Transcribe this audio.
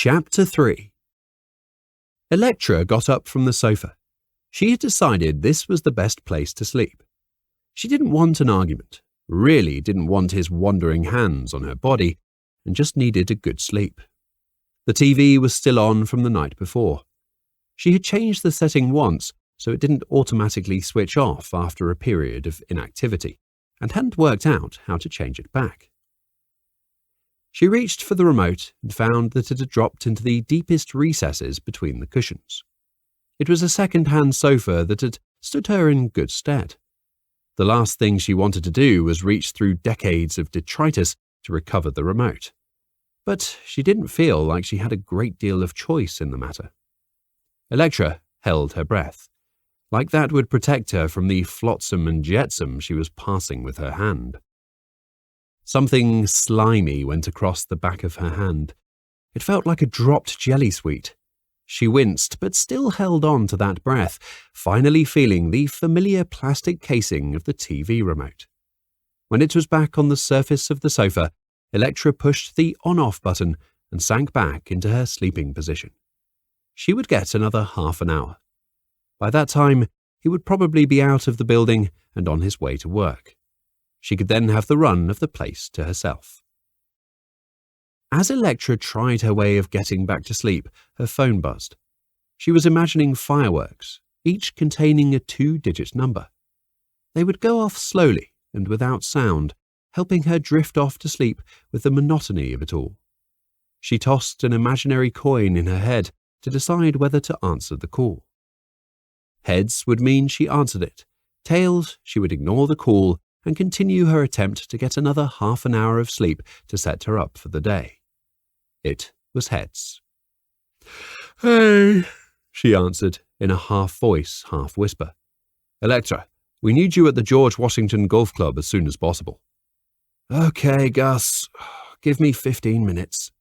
Chapter 3. Electra got up from the sofa. She had decided this was the best place to sleep. She didn't want an argument, really didn't want his wandering hands on her body, and just needed a good sleep. The TV was still on from the night before. She had changed the setting once, so it didn't automatically switch off after a period of inactivity, and hadn't worked out how to change it back. She reached for the remote and found that it had dropped into the deepest recesses between the cushions. It was a second-hand sofa that had stood her in good stead. The last thing she wanted to do was reach through decades of detritus to recover the remote. But she didn't feel like she had a great deal of choice in the matter. Electra held her breath, like that would protect her from the flotsam and jetsam she was passing with her hand. Something slimy went across the back of her hand. It felt like a dropped jelly sweet. She winced, but still held on to that breath, finally feeling the familiar plastic casing of the TV remote. When it was back on the surface of the sofa, Electra pushed the on-off button and sank back into her sleeping position. She would get another half an hour. By that time, he would probably be out of the building and on his way to work. She could then have the run of the place to herself. As Electra tried her way of getting back to sleep, her phone buzzed. She was imagining fireworks, each containing a 2-digit number. They would go off slowly and without sound, helping her drift off to sleep with the monotony of it all. She tossed an imaginary coin in her head to decide whether to answer the call. Heads would mean she answered it. Tails, she would ignore the call and continue her attempt to get another half an hour of sleep to set her up for the day. It was heads. "Hey," she answered in a half voice, half whisper. "Electra, we need you at the George Washington Golf Club as soon as possible." "Okay, Gus. Give me 15 minutes.